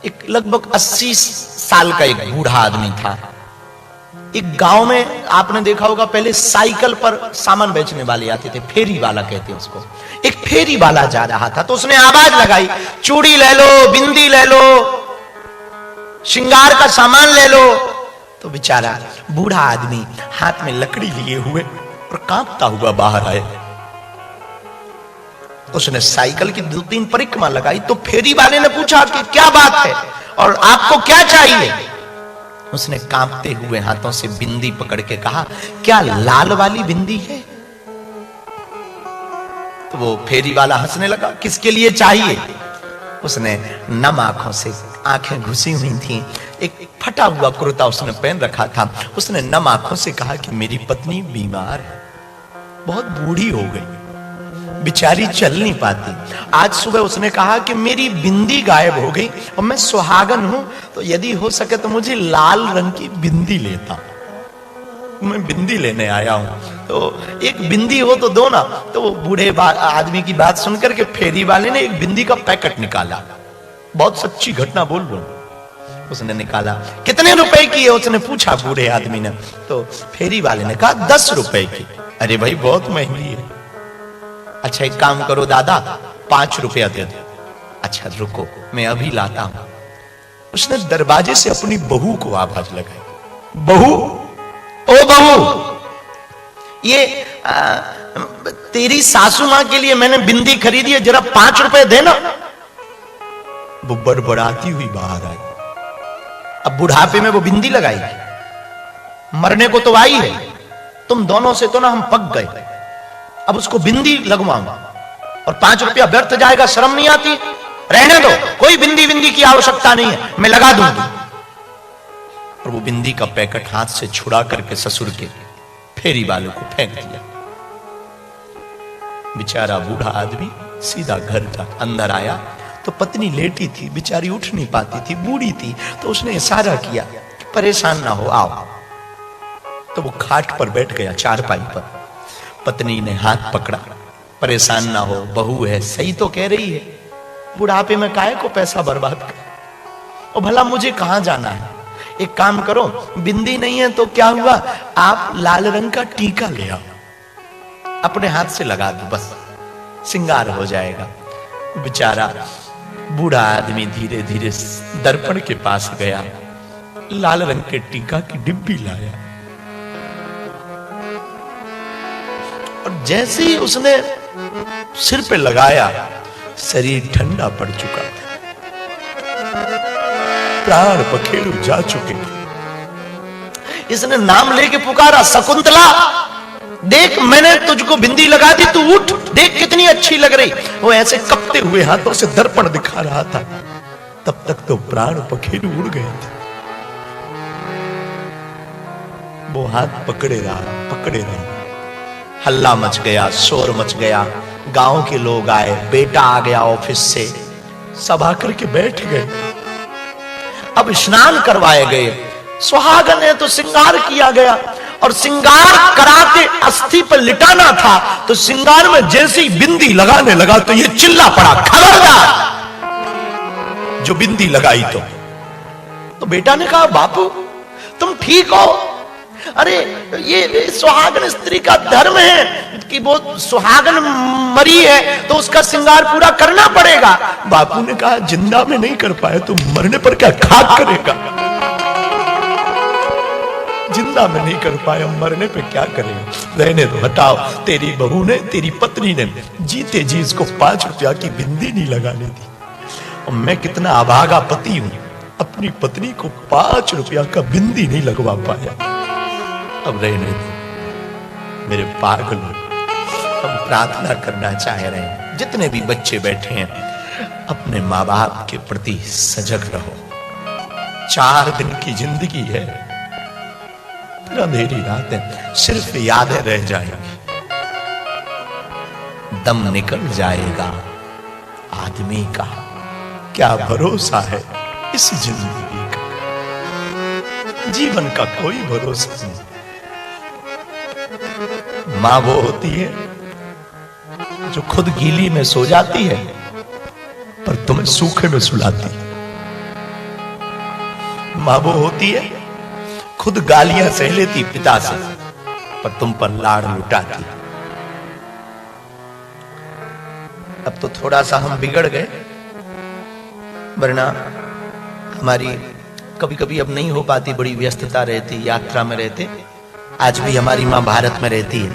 एक लगभग 80 साल का एक बूढ़ा आदमी था। एक गांव में आपने देखा होगा, पहले साइकिल पर सामान बेचने वाले आते थे, फेरी वाला कहते हैं उसको। एक फेरी वाला जा रहा था तो उसने आवाज लगाई, चूड़ी ले लो, बिंदी ले लो, श्रृंगार का सामान ले लो। तो बेचारा बूढ़ा आदमी हाथ में लकड़ी लिए हुए और कांपता हुआ बाहर आया। उसने साइकिल की 2-3 परिक्रमा लगाई तो फेरी वाले ने पूछा कि क्या बात है और आपको क्या चाहिए। उसने कांपते हुए हाथों से बिंदी पकड़ के कहा, क्या लाल वाली बिंदी है? तो वो फेरी वाला हंसने लगा, किसके लिए चाहिए? उसने नम आंखों से, आंखें घुसी हुई थी, एक फटा हुआ कुर्ता उसने पहन रखा था। उसने नम आंखों से कहा कि मेरी पत्नी बीमार है, बहुत बूढ़ी हो गई, बिचारी चल नहीं पाती। आज सुबह उसने कहा कि मेरी बिंदी गायब हो गई और मैं सुहागन हूं, तो यदि हो सके तो मुझे लाल रंग की बिंदी लेता, मैं बिंदी लेने आया हूं, तो एक बिंदी हो तो दो ना। तो वो बूढ़े आदमी की बात सुनकर के फेरी वाले ने एक बिंदी का पैकेट निकाला, बहुत सच्ची घटना बोल रहा हूं। उसने निकाला, कितने रुपए की है उसने पूछा बूढ़े आदमी ने। तो फेरी वाले ने कहा 10 रुपए की। अरे भाई बहुत महंगी है। अच्छा एक काम करो दादा, 5 रुपया दे दो। अच्छा रुको मैं अभी लाता हूं। उसने दरवाजे से अपनी बहू को आवाज लगाई, बहू, ओ बहू, ये तेरी सासू मां के लिए मैंने बिंदी खरीदी है, जरा 5 रुपए देना। वो बड़बड़ाती हुई बाहर आई। अब बुढ़ापे में वो बिंदी लगाई, मरने को तो आई है, तुम दोनों से तो ना हम पक गए, अब उसको बिंदी लगवाऊंगा और 5 रुपया व्यर्थ जाएगा, शर्म नहीं आती? रहने दो, कोई बिंदी बिंदी की आवश्यकता नहीं है, मैं लगा दूंगी। और वो बिंदी का पैकेट हाथ से छुड़ा करके ससुर के फेरी वालों को फेंक दिया। बेचारा बूढ़ा आदमी सीधा घर का अंदर आया तो पत्नी लेटी थी, बेचारी उठ नहीं पाती थी, बूढ़ी थी। तो उसने इशारा किया कि परेशान ना हो, आओ। तो वो खाट पर बैठ गया, चारपाई पर। पत्नी ने हाथ पकड़ा, परेशान ना हो, बहू है, सही तो कह रही है, बुढ़ापे में काहे को पैसा बर्बाद कर, और भला मुझे कहां जाना है? एक काम करो, बिंदी नहीं है तो क्या हुआ, आप लाल रंग का टीका ले आओ, अपने हाथ से लगा दो, बस श्रृंगार हो जाएगा। बेचारा बूढ़ा आदमी धीरे धीरे दर्पण के पास गया, लाल रंग के टीका की डिब्बी लाया और जैसे ही उसने सिर पे लगाया, शरीर ठंडा पड़ चुका था, प्राण पखेरु जा चुके थे। इसने नाम लेके पुकारा, शकुंतला देख मैंने तुझको बिंदी लगा दी, तू उठ, देख कितनी अच्छी लग रही। वो ऐसे कपते हुए हाथों से दर्पण दिखा रहा था, तब तक तो प्राण पखेरु उड़ गए थे। वो हाथ पकड़े रहा, हल्ला मच गया, शोर मच गया, गांव के लोग आए, बेटा आ गया ऑफिस से, सब आकर के बैठ गए। अब स्नान करवाए गए, सुहागन है तो श्रृंगार किया गया, और श्रृंगार करा के अस्थि पर लिटाना था। तो श्रृंगार में जैसे ही बिंदी लगाने लगा तो ये चिल्ला पड़ा, खबरदार जो बिंदी लगाई। तो बेटा ने कहा, बापू तुम ठीक हो? अरे ये सुहागन स्त्री का धर्म है कि वो सुहागन मरी है तो उसका श्रृंगार पूरा करना पड़ेगा। बापू ने कहा, जिंदा में नहीं कर पाए तो मरने पर क्या खाक करेगा? जिंदा में नहीं कर पाए, मरने पे क्या करेगा? रहने दो, हटाओ। तेरी बहू ने, तेरी पत्नी ने जीते जी इसको 5 रुपया की बिंदी नहीं लगाने दी, और मैं कितना अभागा पति हूं, अपनी पत्नी को 5 रुपया का बिंदी नहीं लगवा पाया। अब रहने दो मेरे पागल, हम प्रार्थना करना चाह रहे हैं, जितने भी बच्चे बैठे हैं अपने माँ बाप के प्रति सजग रहो। 4 दिन की जिंदगी है, अंधेरी रातें, सिर्फ यादें रह जाएंगी, दम निकल जाएगा। आदमी का क्या भरोसा है इस जिंदगी का? जीवन का कोई भरोसा नहीं। मां वो होती है जो खुद गीली में सो जाती है पर तुम्हें सूखे में सुलाती है। मां वो होती है खुद गालियां सह लेती पिता से, पर तुम पर लाड़ लुटाती। अब तो थोड़ा सा हम बिगड़ गए, वरना हमारी कभी कभी अब नहीं हो पाती, बड़ी व्यस्तता रहती, यात्रा में रहते। आज भी हमारी मां भारत में रहती है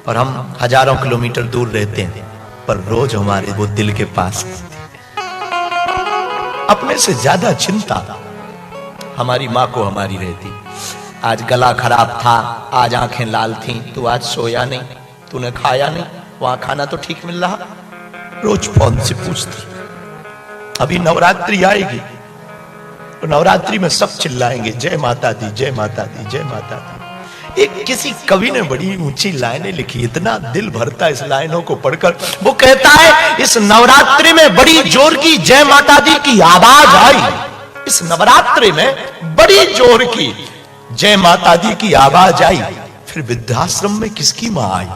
और हम हजारों किलोमीटर दूर रहते हैं, पर रोज हमारे वो दिल के पास रहती है। अपने से ज्यादा चिंता हमारी मां को हमारी रहती। आज गला खराब था, आज आंखें लाल थीं, तू आज सोया नहीं, तूने खाया नहीं, वहां खाना तो ठीक मिल रहा। रोज फोन से पूछती। अभी नवरात्रि आएगी तो नवरात्रि में सब चिल्लाएंगे जय माता दी, जय माता दी, जय माता दी। एक किसी कवि ने बड़ी ऊंची लाइनें लिखी, इतना दिल भरता इस लाइनों को पढ़कर। वो कहता है इस नवरात्रि में बड़ी जोर की जय माता दी की आवाज आई। इस नवरात्रि में बड़ी जोर की जय माता दी की आवाज आई, फिर वृद्धाश्रम में किसकी मां आई?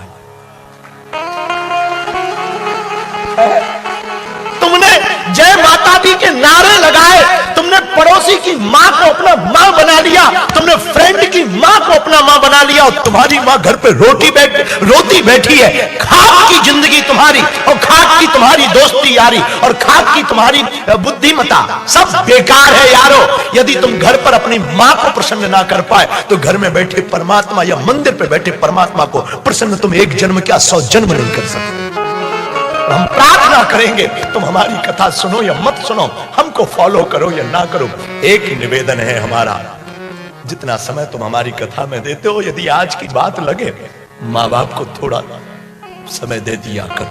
तुमने जय माता दी के नारे लगाए, तुमने पड़ोसी की मां को अपना मां बना लिया, तुमने फ्रेंड की मां को अपना मां बना लिया, और तुम्हारी मां घर पे रोती बैठी है। खाक की जिंदगी तुम्हारी, और खाक की तुम्हारी दोस्ती यारी, और खाक की तुम्हारी बुद्धिमता, सब बेकार है यारो। यदि तुम घर पर अपनी मां को प्रसन्न ना कर पाए तो घर में बैठे परमात्मा या मंदिर पे बैठे परमात्मा को प्रसन्न तुम एक जन्म क्या 100 जन्म नहीं कर सकते। हम प्रार्थना करेंगे तुम हमारी कथा सुनो या मत सुनो, हमको फॉलो करो या ना करो, एक ही निवेदन है हमारा, जितना समय तुम हमारी कथा में देते हो, यदि आज की बात लगे, मां बाप को थोड़ा समय दे दिया कर,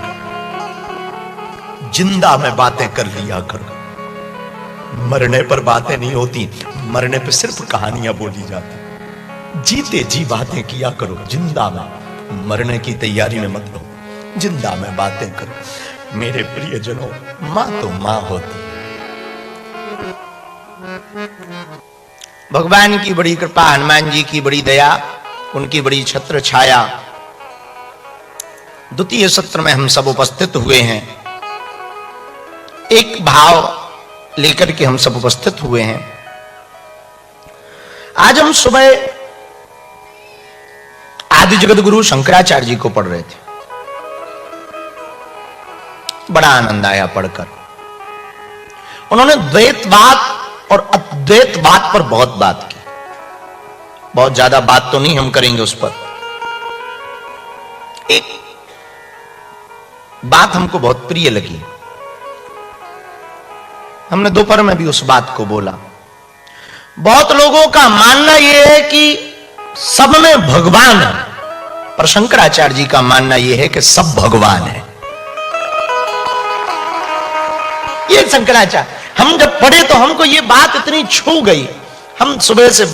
जिंदा में बातें कर लिया कर। मरने पर बातें नहीं होती, मरने पर सिर्फ कहानियां बोली जाती। जीते जी बातें किया करो, जिंदा में। मरने की तैयारी में मत रहो, जिंदा में बातें करो। मेरे प्रियजनों, मां तो मां होती। भगवान की बड़ी कृपा, हनुमान जी की बड़ी दया, उनकी बड़ी छत्र छाया। द्वितीय सत्र में हम सब उपस्थित हुए हैं, एक भाव लेकर के हम सब उपस्थित हुए हैं। आज हम सुबह आदि जगत गुरु शंकराचार्य जी को पढ़ रहे थे, बड़ा आनंद आया पढ़कर। उन्होंने द्वैतवाद और अद्वैतवाद पर बहुत बात की। बहुत ज्यादा बात तो नहीं हम करेंगे उस पर। एक बात हमको बहुत प्रिय लगी, हमने दोपहर में भी उस बात को बोला। बहुत लोगों का मानना यह है कि सब में भगवान है, पर शंकराचार्य जी का मानना यह है कि सब भगवान है। ये शंकराचार्य, हम जब पढ़े तो हमको ये बात इतनी छू गई। हम सुबह से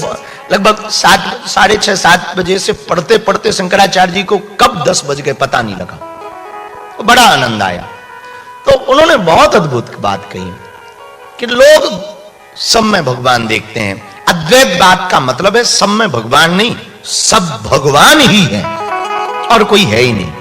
लगभग 6:30-7 बजे से पढ़ते पढ़ते शंकराचार्य जी को कब 10 बज गए पता नहीं लगा। तो बड़ा आनंद आया। तो उन्होंने बहुत अद्भुत बात कही कि लोग सब में भगवान देखते हैं। अद्वैत बात का मतलब है सब में भगवान नहीं, सब भगवान ही है और कोई है ही नहीं।